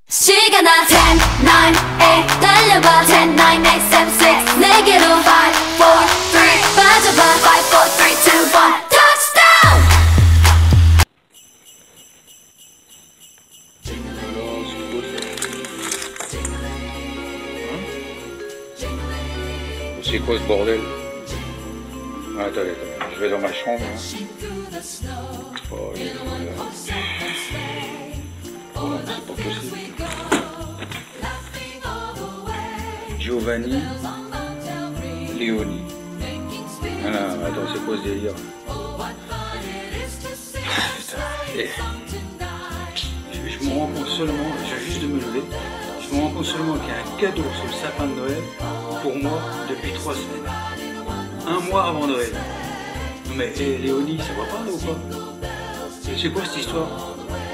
시간아 10, 9, 8 달려봐 10, 9, 8, 7, 6 내게로 5, 4, 3 빠져봐 5, 4, 3, 2, 1 touchdown! C'est quoi ce bordel? Attendez, je vais dans ma chambre. Oh, non, c'est pas possible. Giovanni Leoni. Ah non, attends, c'est quoi ce délire? Je me rends compte seulement, je viens juste de me lever, je me rends compte seulement qu'il y a un cadeau sur le sapin de Noël pour moi depuis 3 semaines. Un mois avant Noël. Non mais Léonie, ça va pas là ou pas? C'est quoi cette histoire?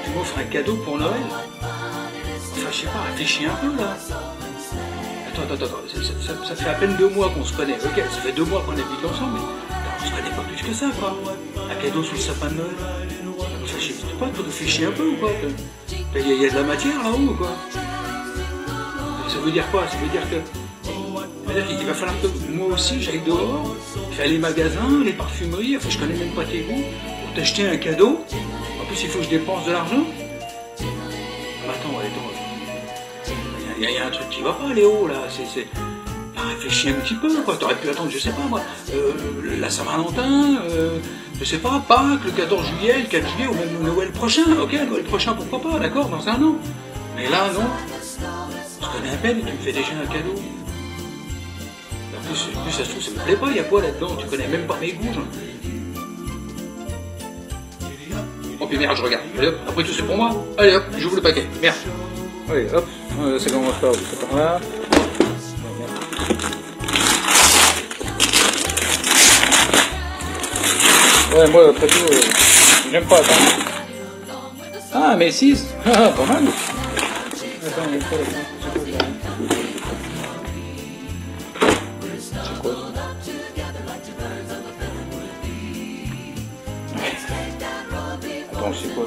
Tu m'offres un cadeau pour Noël? Enfin je sais pas, réfléchis un peu là. Attends, ça fait à peine 2 mois qu'on se connaît. Ok, ça fait 2 mois qu'on habite ensemble, mais on se connaît pas plus que ça quoi. Un cadeau sur le sapin de Noël. Enfin je sais pas, tu réfléchis un peu ou quoi? Il y a de la matière là-haut ou quoi? Ça veut dire quoi? Ça veut dire que... Il va falloir que moi aussi j'aille dehors, faire les magasins, les parfumeries, enfin je connais même pas tes goûts, pour t'acheter un cadeau. En plus il faut que je dépense de l'argent. Attends, il y a un truc qui va pas Léo là, réfléchis un petit peu quoi, t'aurais pu attendre, je sais pas moi, la Saint-Valentin, je sais pas, Pâques, le 14 juillet, le 4 juillet ou même Noël prochain, ok, Noël prochain pourquoi pas, d'accord, dans un an. Mais là non, je connais à peine et tu me fais déjà un cadeau. En plus, ça se trouve, ça me plaît pas, il y a quoi là-dedans? Tu connais même pas mes goûts. Oh puis merde, je regarde. Allez hop, après tout c'est pour moi. Allez hop, j'ouvre le paquet. Merde. Allez hop, ça commence par où? C'est par là. Ouais, moi après tout, j'aime pas attendre. Ah, mais 6. Ah, pas mal. Attends, il y a quoi là-dedans? Attends, c'est quoi?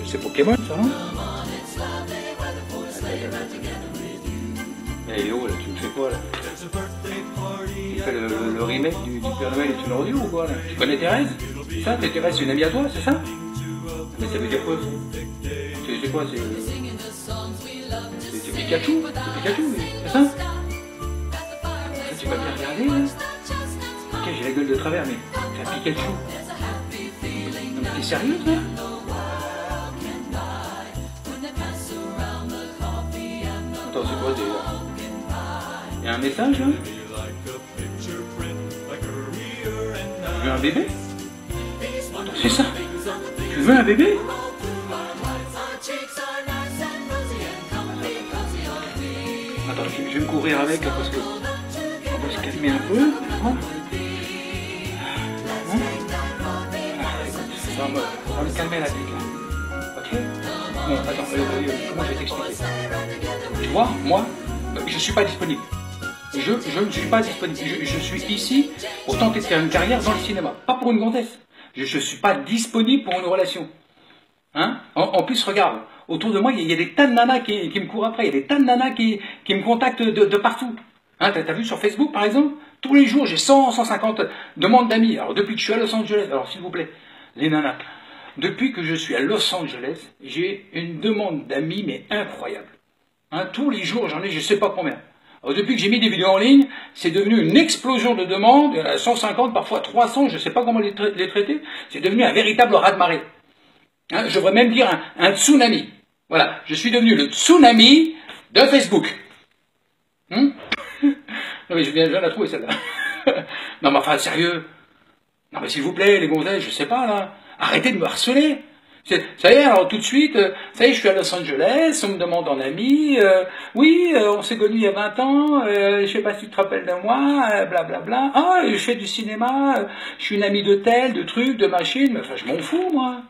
C'est Pokémon ça, non? Eh Léo, là, tu me fais quoi là? Tu fais le remake du Père Noël est une ordure ou quoi là? Tu connais Thérèse? C'est ça? Thérèse c'est une amie à toi, c'est ça? Mais ça veut dire quoi ça? C'est quoi? C'est Pikachu? C'est Pikachu, c'est ça? Tu vas bien regarder là? Ok, j'ai la gueule de travers, mais c'est un Pikachu. Non mais t'es sérieux toi? Attends, c'est quoi déjà? Y'a un message là? Tu veux un bébé? Attends, c'est ça? Tu veux un bébé? Attends, je vais me couvrir avec parce que... On va se calmer un peu. Hein? On va se calmer la tête là. Ok? Bon, attends, comment je vais t'expliquer? Tu vois, moi, je ne suis pas disponible. Je ne suis pas disponible. Je suis ici pour tenter de faire une carrière dans le cinéma. Pas pour une gonzesse. Je ne suis pas disponible pour une relation. Hein? En plus, regarde, autour de moi, il y a des tas de nanas qui me courent après. Il y a des tas de nanas qui me contactent de partout. Hein, t'as vu sur Facebook, par exemple? Tous les jours, j'ai 100, 150 demandes d'amis. Alors, depuis que je suis à Los Angeles, alors s'il vous plaît, les nanas, depuis que je suis à Los Angeles, j'ai une demande d'amis, mais incroyable. Hein, tous les jours, j'en ai je sais pas combien. Alors, depuis que j'ai mis des vidéos en ligne, c'est devenu une explosion de demandes. Il y en a 150, parfois 300, je sais pas comment les traiter. C'est devenu un véritable raz-de-marée. Hein, je devrais même dire un tsunami. Voilà, je suis devenu le tsunami de Facebook. Non mais je viens de la trouver celle-là. Non mais enfin sérieux. Non mais s'il vous plaît les gonzesses, je sais pas là. Arrêtez de me harceler. Ça y est, alors tout de suite, ça y est, je suis à Los Angeles, on me demande en ami, oui, on s'est connus il y a 20 ans, je sais pas si tu te rappelles de moi, blablabla. Ah, je fais du cinéma, je suis une amie de tel, de trucs, de machines, mais enfin je m'en fous moi.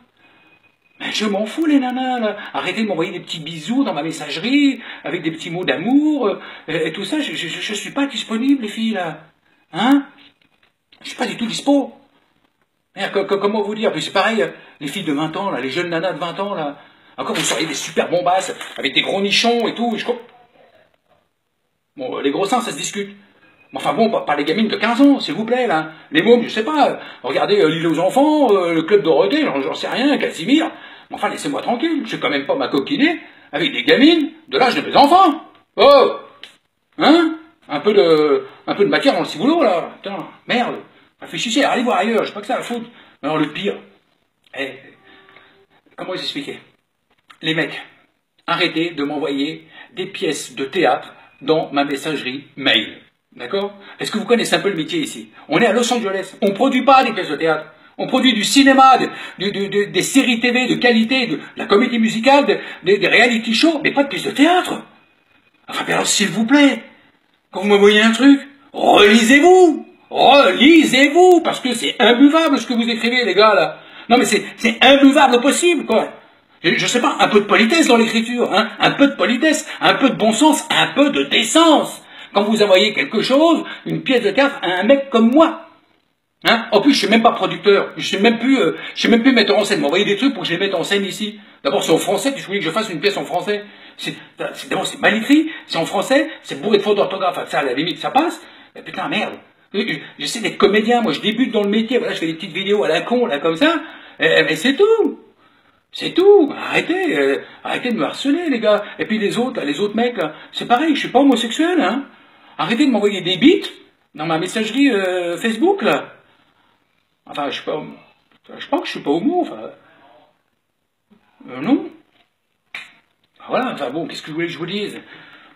Mais je m'en fous les nanas là. Arrêtez de m'envoyer des petits bisous dans ma messagerie, avec des petits mots d'amour, et tout ça, je suis pas disponible les filles là. Hein? Je suis pas du tout dispo. Comment vous dire? Puis c'est pareil, les filles de 20 ans, là, les jeunes nanas de 20 ans, là. Encore, vous seriez des super bombasses, avec des gros nichons et tout. Bon, les gros seins, ça se discute. Mais enfin bon, pas les gamines de 15 ans, s'il vous plaît, là. Les mômes, je sais pas. Regardez l'île aux enfants, le club Dorothée, j'en sais rien, Casimir. Mais enfin, laissez-moi tranquille. Je vais quand même pas m'acoquiner avec des gamines de l'âge de mes enfants. Oh! Hein? Un peu de matière dans le ciboulot, là. Putain, merde. Réfléchissez, allez voir ailleurs, j'ai pas que ça à foutre. Alors, le pire. Comment vous expliquer? Les mecs, arrêtez de m'envoyer des pièces de théâtre dans ma messagerie mail. D'accord? Est-ce que vous connaissez un peu le métier ici? On est à Los Angeles. On ne produit pas des pièces de théâtre. On produit du cinéma, des séries TV de qualité, de la comédie musicale, des reality shows, mais pas de pièces de théâtre. Enfin, bien alors, s'il vous plaît, quand vous m'envoyez un truc, relisez-vous! Relisez-vous! Parce que c'est imbuvable ce que vous écrivez, les gars, là. Non, mais c'est imbuvable au possible, quoi. Je sais pas, un peu de politesse dans l'écriture, hein, un peu de politesse, un peu de bon sens, un peu de décence. Quand vous envoyez quelque chose, une pièce de théâtre à un mec comme moi. Hein? En plus, je suis même pas producteur, je suis même plus metteur en scène. M'envoyer des trucs pour que je les mette en scène ici. D'abord, c'est en français, puis je voulais que je fasse une pièce en français. D'abord, c'est mal écrit, c'est en français, c'est bourré de fautes d'orthographe. Enfin, ça, à la limite, ça passe. Mais putain, merde. J'essaie d'être comédien, moi, je débute dans le métier. Voilà, je fais des petites vidéos à la con, là, comme ça. Mais c'est tout. C'est tout. Arrêtez de me harceler, les gars. Et puis les autres mecs, là, c'est pareil, je suis pas homosexuel, hein. Arrêtez de m'envoyer des bits dans ma messagerie Facebook, là. Enfin, je pense que je suis pas homo, enfin. Non. Voilà, enfin bon, qu'est-ce que vous voulez que je vous dise?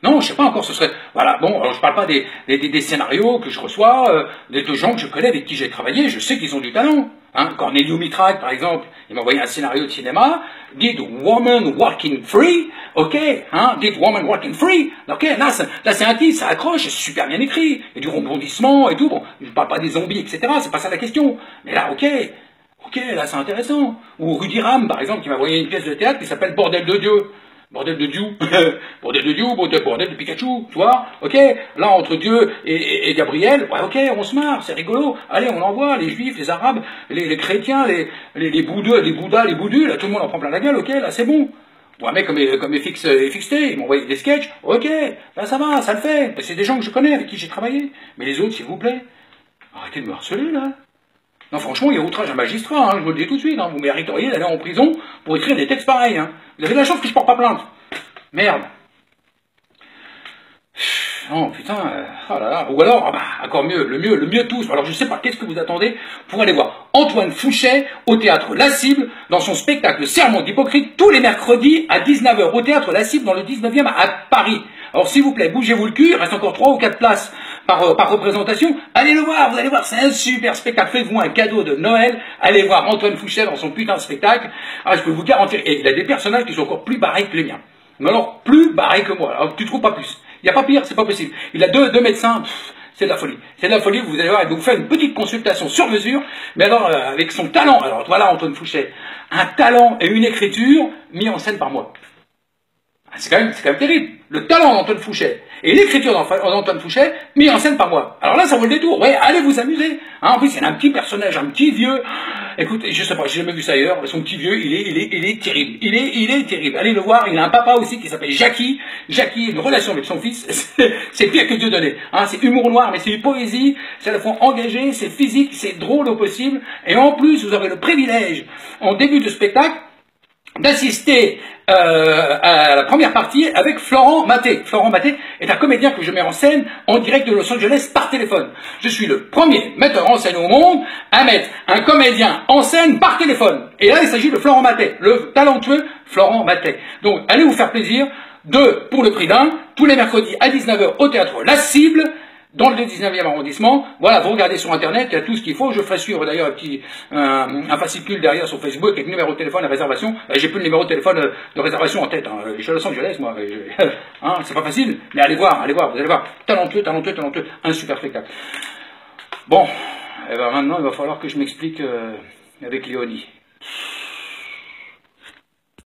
Non, je sais pas encore, ce serait... Voilà, bon, alors je parle pas des scénarios que je reçois, de gens que je connais, avec qui j'ai travaillé, je sais qu'ils ont du talent. Hein, Cornelio Mitrac, par exemple, il m'a envoyé un scénario de cinéma, Did Woman Walking Free, ok, hein, Did Woman Walking Free, ok, là c'est un titre, ça accroche, c'est super bien écrit, il y a du rebondissement et tout, bon, je parle pas des zombies, etc., c'est pas ça la question, mais là, ok, là c'est intéressant. Ou Rudy Ram, par exemple, qui m'a envoyé une pièce de théâtre qui s'appelle Bordel de Dieu. Bordel de Dieu, bordel de Dieu, bordel de Pikachu, tu vois, ok, là entre Dieu et Gabriel, ouais, ok, on se marre, c'est rigolo, allez, on envoie, les juifs, les arabes, les chrétiens, les bouddhas, les boudus, là tout le monde en prend plein la gueule, ok, là c'est bon. Ou un mec comme FXT, ils m'ont envoyé des sketchs, ok, là ça va, ça le fait, c'est des gens que je connais, avec qui j'ai travaillé, mais les autres, s'il vous plaît, arrêtez de me harceler, là. Non, franchement, il y a outrage à magistrat, hein, je vous le dis tout de suite, hein, vous mériteriez d'aller en prison pour écrire des textes pareils, hein. Vous avez de la chance que je porte pas plainte. Merde. Oh putain, oh là là. Ou alors, encore mieux, le mieux de tous. Alors je sais pas, qu'est-ce que vous attendez pour aller voir Antoine Fouchet au théâtre La Cible dans son spectacle Sermon d'Hypocrite tous les mercredis à 19 h au théâtre La Cible dans le 19e à Paris. Alors s'il vous plaît, bougez-vous le cul, il reste encore 3 ou 4 places par représentation. Allez le voir, vous allez voir, c'est un super spectacle. Faites-vous un cadeau de Noël, allez voir Antoine Fouchet dans son putain de spectacle. Ah, je peux vous garantir, et il a des personnages qui sont encore plus barrés que les miens. Mais alors, plus barrés que moi. Alors tu trouves pas plus. Il n'y a pas pire, c'est pas possible. Il a deux médecins, c'est de la folie. C'est de la folie, vous allez voir, il va vous faire une petite consultation sur mesure, mais alors avec son talent. Alors voilà Antoine Fouchet, un talent et une écriture mis en scène par moi. C'est quand même terrible. Le talent d'Antoine Fouchet et l'écriture d'Antoine Fouchet mis en scène par moi. Alors là, ça vaut le détour. Ouais, allez vous amuser. Hein, en plus, il y a un petit personnage, un petit vieux. Écoute, je sais pas, j'ai jamais vu ça ailleurs. Son petit vieux, il est terrible. Il est terrible. Allez le voir. Il a un papa aussi qui s'appelle Jackie. Jackie, une relation avec son fils. C'est pire que Dieu donné. Hein, c'est humour noir, mais c'est une poésie. C'est à la fois engagé, c'est physique, c'est drôle au possible. Et en plus, vous aurez le privilège, en début de spectacle, d'assister à la première partie avec Florent Maté. Florent Maté est un comédien que je mets en scène en direct de Los Angeles par téléphone. Je suis le premier metteur en scène au monde à mettre un comédien en scène par téléphone. Et là, il s'agit de Florent Maté, le talentueux Florent Maté. Donc, allez vous faire plaisir, 2 pour le prix d'un, tous les mercredis à 19 h au théâtre La Cible, dans le 19e arrondissement. Voilà, vous regardez sur Internet, il y a tout ce qu'il faut. Je ferai suivre d'ailleurs un fascicule derrière sur Facebook avec numéro de téléphone et réservation. J'ai plus le numéro de téléphone de réservation en tête. Hein. Je suis à Los Angeles, moi. Hein, c'est pas facile, mais allez voir, vous allez voir. Talentueux, un super spectacle. Bon, et ben maintenant, il va falloir que je m'explique avec Léonie.